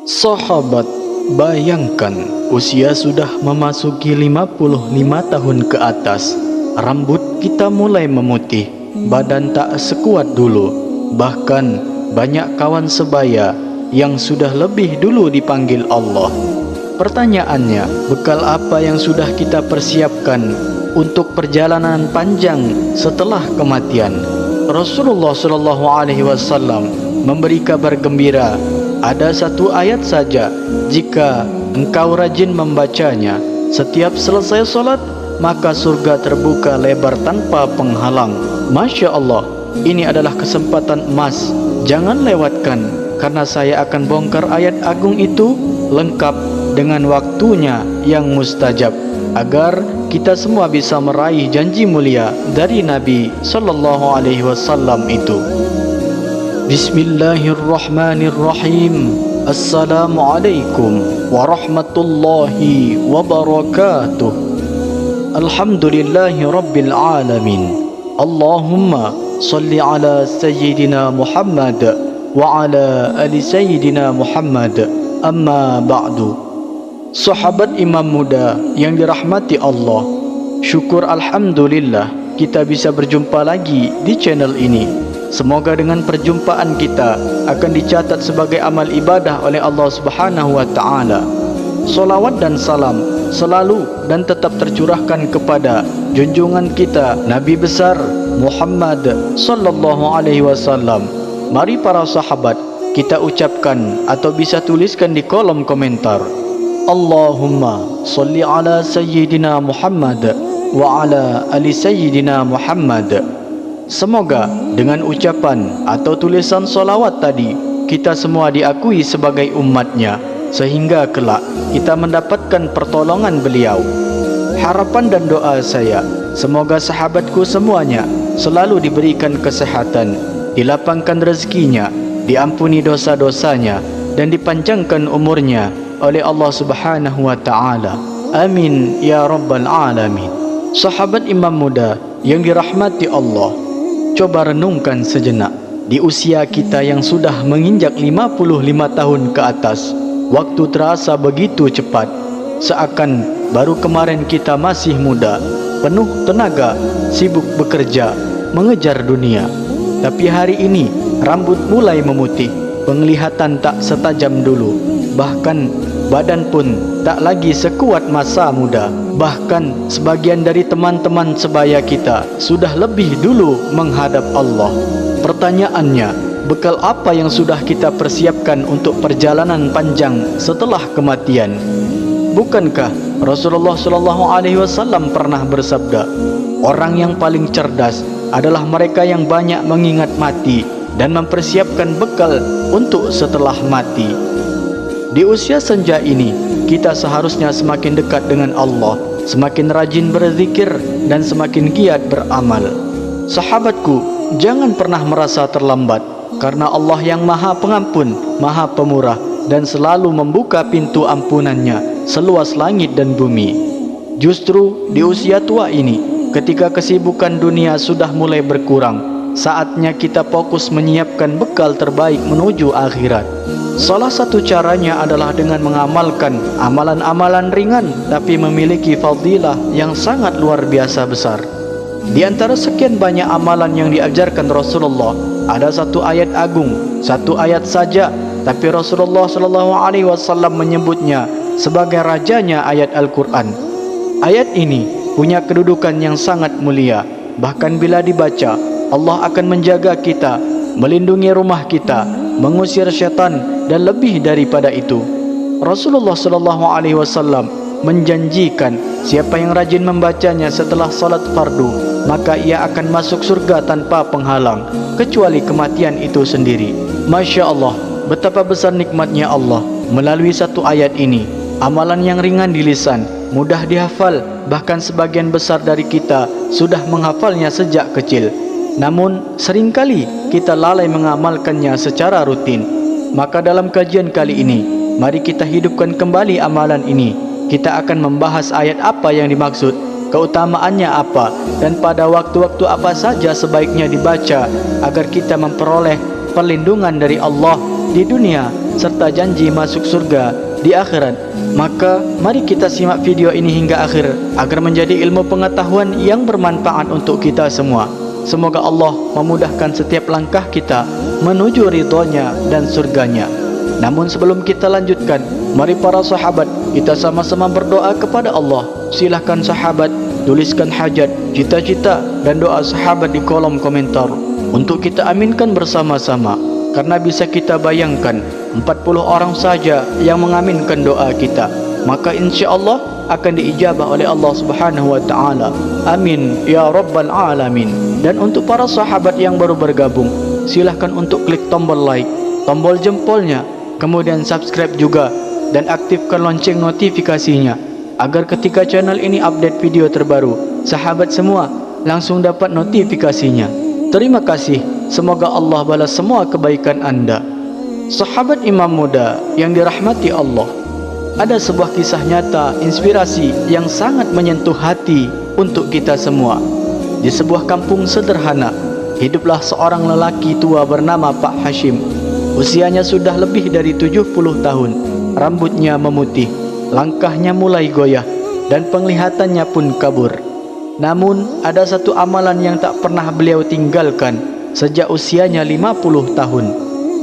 Sahabat, bayangkan usia sudah memasuki 55 tahun ke atas. Rambut kita mulai memutih, badan tak sekuat dulu. Bahkan banyak kawan sebaya yang sudah lebih dulu dipanggil Allah. Pertanyaannya, bekal apa yang sudah kita persiapkan untuk perjalanan panjang setelah kematian? Rasulullah SAW memberi kabar gembira. Ada satu ayat saja, jika engkau rajin membacanya setiap selesai solat, maka surga terbuka lebar tanpa penghalang. Masya Allah, ini adalah kesempatan emas. Jangan lewatkan, karena saya akan bongkar ayat agung itu lengkap dengan waktunya yang mustajab, agar kita semua bisa meraih janji mulia dari Nabi SAW itu. Bismillahirrahmanirrahim. Assalamualaikum warahmatullahi wabarakatuh. Alhamdulillahi rabbil alamin. Allahumma salli ala sayyidina Muhammad wa ala ali sayyidina Muhammad. Amma ba'du. Sahabat imam muda yang dirahmati Allah, syukur alhamdulillah kita bisa berjumpa lagi di channel ini. Semoga dengan perjumpaan kita akan dicatat sebagai amal ibadah oleh Allah Subhanahu wa taala. Salawat dan salam selalu dan tetap tercurahkan kepada junjungan kita Nabi besar Muhammad sallallahu alaihi wasallam. Mari para sahabat kita ucapkan atau bisa tuliskan di kolom komentar. Allahumma salli ala sayyidina Muhammad wa ala ali sayyidina Muhammad. Semoga dengan ucapan atau tulisan solawat tadi, kita semua diakui sebagai umatnya, sehingga kelak kita mendapatkan pertolongan beliau. Harapan dan doa saya, semoga sahabatku semuanya selalu diberikan kesehatan, dilapangkan rezekinya, diampuni dosa-dosanya, dan dipanjangkan umurnya oleh Allah Subhanahu wa taala. Amin ya rabbal alamin. Sahabat imam muda yang dirahmati Allah, coba renungkan sejenak. Di usia kita yang sudah menginjak 55 tahun ke atas, waktu terasa begitu cepat. Seakan baru kemarin kita masih muda, penuh tenaga, sibuk bekerja, mengejar dunia. Tapi hari ini rambut mulai memutih, penglihatan tak setajam dulu, bahkan badan pun tak lagi sekuat masa muda. Bahkan sebagian dari teman-teman sebaya kita sudah lebih dulu menghadap Allah. Pertanyaannya, bekal apa yang sudah kita persiapkan untuk perjalanan panjang setelah kematian? Bukankah Rasulullah SAW pernah bersabda, orang yang paling cerdas adalah mereka yang banyak mengingat mati dan mempersiapkan bekal untuk setelah mati. Di usia senja ini, kita seharusnya semakin dekat dengan Allah, semakin rajin berzikir, dan semakin giat beramal. Sahabatku, jangan pernah merasa terlambat, karena Allah yang Maha Pengampun, Maha Pemurah, dan selalu membuka pintu ampunannya seluas langit dan bumi. Justru di usia tua ini, ketika kesibukan dunia sudah mulai berkurang, saatnya kita fokus menyiapkan bekal terbaik menuju akhirat. Salah satu caranya adalah dengan mengamalkan amalan-amalan ringan tapi memiliki fadilah yang sangat luar biasa besar. Di antara sekian banyak amalan yang diajarkan Rasulullah, ada satu ayat agung, satu ayat saja, tapi Rasulullah SAW menyebutnya sebagai rajanya ayat Al-Quran. Ayat ini punya kedudukan yang sangat mulia. Bahkan bila dibaca, Allah akan menjaga kita, melindungi rumah kita, mengusir syaitan, dan lebih daripada itu. Rasulullah SAW menjanjikan siapa yang rajin membacanya setelah salat fardu, maka ia akan masuk surga tanpa penghalang, kecuali kematian itu sendiri. Masya Allah, betapa besar nikmatnya Allah melalui satu ayat ini. Amalan yang ringan di lisan, mudah dihafal, bahkan sebagian besar dari kita sudah menghafalnya sejak kecil. Namun seringkali kita lalai mengamalkannya secara rutin. Maka dalam kajian kali ini, mari kita hidupkan kembali amalan ini. Kita akan membahas ayat apa yang dimaksud, keutamaannya apa, dan pada waktu-waktu apa saja sebaiknya dibaca agar kita memperoleh perlindungan dari Allah di dunia serta janji masuk surga di akhirat. Maka mari kita simak video ini hingga akhir agar menjadi ilmu pengetahuan yang bermanfaat untuk kita semua. Semoga Allah memudahkan setiap langkah kita menuju ridhonya dan surganya. Namun sebelum kita lanjutkan, mari para sahabat kita sama-sama berdoa kepada Allah. Silahkan sahabat tuliskan hajat, cita-cita dan doa sahabat di kolom komentar untuk kita aminkan bersama-sama. Karena bisa kita bayangkan 40 orang saja yang mengaminkan doa kita, maka insya-Allah akan diijabah oleh Allah Subhanahu wa taala. Amin ya rabbal alamin. Dan untuk para sahabat yang baru bergabung, silahkan untuk klik tombol like, tombol jempolnya, kemudian subscribe juga dan aktifkan lonceng notifikasinya agar ketika channel ini update video terbaru, sahabat semua langsung dapat notifikasinya. Terima kasih. Semoga Allah balas semua kebaikan anda. Sahabat imam muda yang dirahmati Allah, ada sebuah kisah nyata inspirasi yang sangat menyentuh hati untuk kita semua. Di sebuah kampung sederhana, hiduplah seorang lelaki tua bernama Pak Hashim. Usianya sudah lebih dari 70 tahun. Rambutnya memutih, langkahnya mulai goyah, dan penglihatannya pun kabur. Namun ada satu amalan yang tak pernah beliau tinggalkan sejak usianya 50 tahun,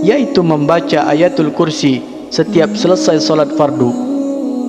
yaitu membaca ayatul kursi setiap selesai solat fardu.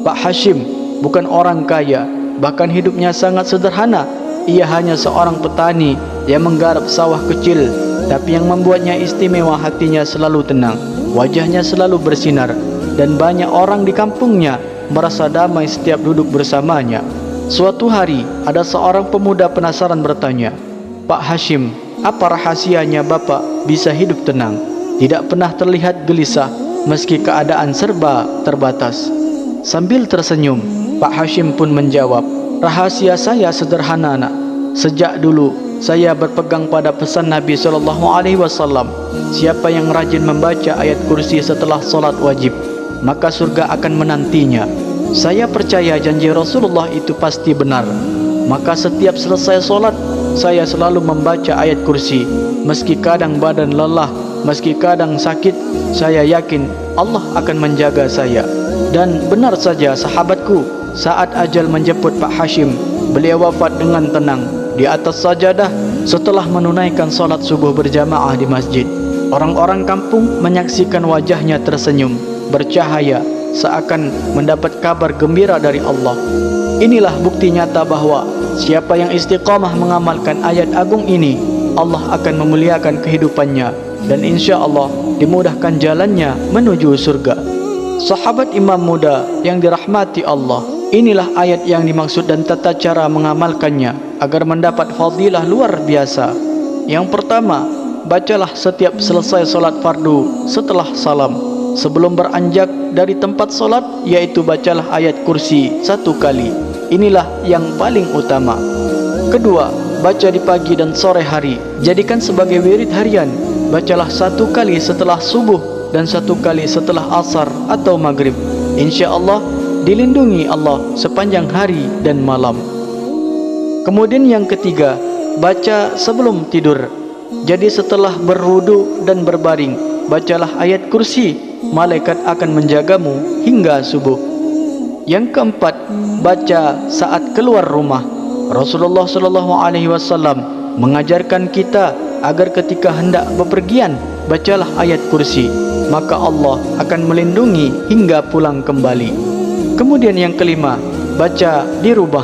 Pak Hashim bukan orang kaya, bahkan hidupnya sangat sederhana. Ia hanya seorang petani yang menggarap sawah kecil, tapi yang membuatnya istimewa hatinya selalu tenang, wajahnya selalu bersinar, dan banyak orang di kampungnya merasa damai setiap duduk bersamanya. Suatu hari ada seorang pemuda penasaran bertanya, "Pak Hashim, apa rahasianya Bapak bisa hidup tenang, tidak pernah terlihat gelisah meski keadaan serba terbatas?" Sambil tersenyum, Pak Hashim pun menjawab, "Rahasia saya sederhana, nak. Sejak dulu saya berpegang pada pesan Nabi SAW. Siapa yang rajin membaca ayat kursi setelah solat wajib, maka surga akan menantinya. Saya percaya janji Rasulullah itu pasti benar. Maka setiap selesai solat, saya selalu membaca ayat kursi. Meski kadang badan lelah, meski kadang sakit, saya yakin Allah akan menjaga saya." Dan benar saja sahabatku, saat ajal menjemput Pak Hashim, beliau wafat dengan tenang di atas sajadah setelah menunaikan solat subuh berjamaah di masjid. Orang-orang kampung menyaksikan wajahnya tersenyum, bercahaya, seakan mendapat kabar gembira dari Allah. Inilah bukti nyata bahwa siapa yang istiqamah mengamalkan ayat agung ini, Allah akan memuliakan kehidupannya dan insya Allah dimudahkan jalannya menuju surga. Sahabat imam muda yang dirahmati Allah, inilah ayat yang dimaksud dan tata cara mengamalkannya agar mendapat fadilah luar biasa. Yang pertama, bacalah setiap selesai solat fardu setelah salam. Sebelum beranjak dari tempat solat, yaitu bacalah ayat kursi 1 kali. Inilah yang paling utama. Kedua, baca di pagi dan sore hari. Jadikan sebagai wirid harian. Bacalah 1 kali setelah subuh dan 1 kali setelah asar atau maghrib. Insya Allah dilindungi Allah sepanjang hari dan malam. Kemudian yang ketiga, baca sebelum tidur. Jadi setelah berwudu dan berbaring, bacalah ayat kursi. Malaikat akan menjagamu hingga subuh. Yang keempat, baca saat keluar rumah. Rasulullah SAW mengajarkan kita agar ketika hendak bepergian, bacalah ayat kursi, maka Allah akan melindungi hingga pulang kembali. Kemudian yang kelima, baca di rumah.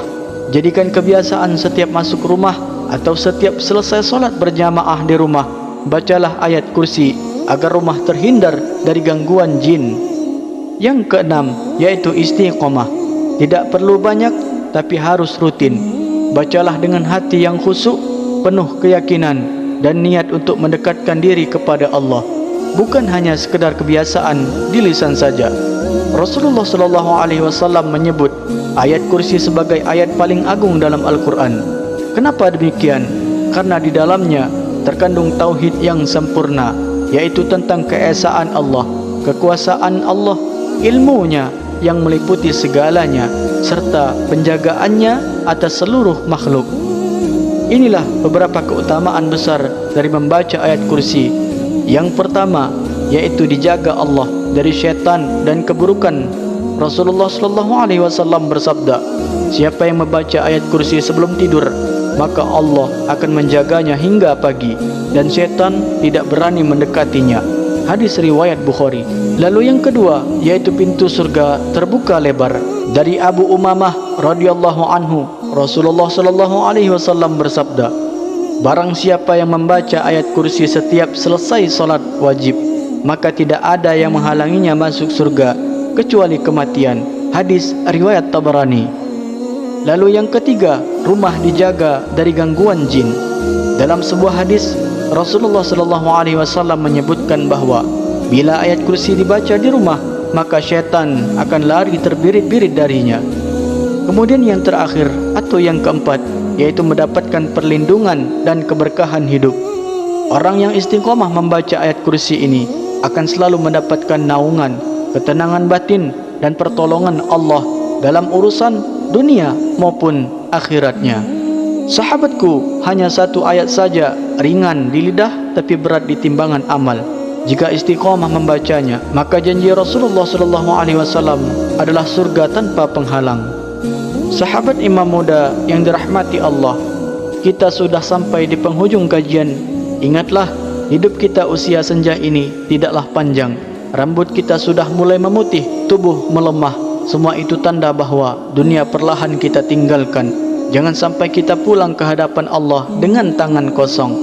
Jadikan kebiasaan setiap masuk rumah atau setiap selesai solat berjamaah di rumah, bacalah ayat kursi agar rumah terhindar dari gangguan jin. Yang keenam, yaitu istiqomah. Tidak perlu banyak, tapi harus rutin. Bacalah dengan hati yang khusyuk, penuh keyakinan dan niat untuk mendekatkan diri kepada Allah, bukan hanya sekedar kebiasaan di lisan saja. Rasulullah SAW menyebut ayat kursi sebagai ayat paling agung dalam Al-Quran. Kenapa demikian? Karena di dalamnya terkandung tauhid yang sempurna, yaitu tentang keesaan Allah, kekuasaan Allah, ilmunya yang meliputi segalanya, serta penjagaannya atas seluruh makhluk. Inilah beberapa keutamaan besar dari membaca ayat kursi. Yang pertama, yaitu dijaga Allah dari syaitan dan keburukan. Rasulullah sallallahu alaihi wasallam bersabda, siapa yang membaca ayat kursi sebelum tidur, maka Allah akan menjaganya hingga pagi dan syaitan tidak berani mendekatinya. Hadis riwayat Bukhari. Lalu yang kedua, yaitu pintu surga terbuka lebar. Dari Abu Umamah radhiyallahu anhu, Rasulullah sallallahu alaihi wasallam bersabda, barang siapa yang membaca ayat kursi setiap selesai salat wajib, maka tidak ada yang menghalanginya masuk surga kecuali kematian. Hadis riwayat Tabarani. Lalu yang ketiga, rumah dijaga dari gangguan jin. Dalam sebuah hadis, Rasulullah sallallahu alaihi wasallam menyebutkan bahwa bila ayat kursi dibaca di rumah, maka syaitan akan lari terbirit-birit darinya. Kemudian yang terakhir atau yang keempat, yaitu mendapatkan perlindungan dan keberkahan hidup. Orang yang istiqomah membaca ayat kursi ini akan selalu mendapatkan naungan, ketenangan batin dan pertolongan Allah dalam urusan dunia maupun akhiratnya. Sahabatku, hanya satu ayat saja, ringan di lidah tapi berat di timbangan amal. Jika istiqomah membacanya, maka janji Rasulullah sallallahu alaihi wasallam adalah surga tanpa penghalang. Sahabat imam muda yang dirahmati Allah, kita sudah sampai di penghujung kajian. Ingatlah, hidup kita usia senja ini tidaklah panjang. Rambut kita sudah mulai memutih, tubuh melemah. Semua itu tanda bahwa dunia perlahan kita tinggalkan. Jangan sampai kita pulang ke hadapan Allah dengan tangan kosong.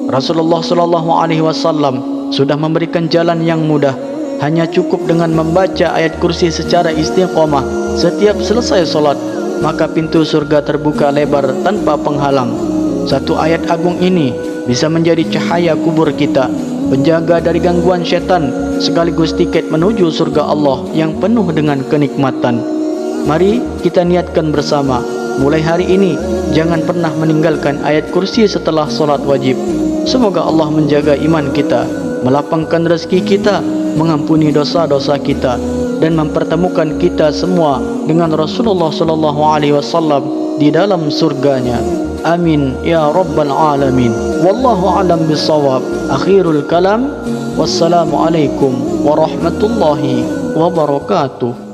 Rasulullah sallallahu alaihi wasallam sudah memberikan jalan yang mudah. Hanya cukup dengan membaca ayat kursi secara istiqomah setiap selesai solat, maka pintu surga terbuka lebar tanpa penghalang. Satu ayat agung ini bisa menjadi cahaya kubur kita, penjaga dari gangguan syaitan, sekaligus tiket menuju surga Allah yang penuh dengan kenikmatan. Mari kita niatkan bersama, mulai hari ini jangan pernah meninggalkan ayat kursi setelah solat wajib. Semoga Allah menjaga iman kita, melapangkan rezeki kita, mengampuni dosa-dosa kita, dan mempertemukan kita semua dengan Rasulullah sallallahu alaihi wasallam di dalam surganya. Amin ya rabbal alamin. Wallahu alam bisawab. Akhirul kalam. Wassalamu alaikum warahmatullahi wabarakatuh.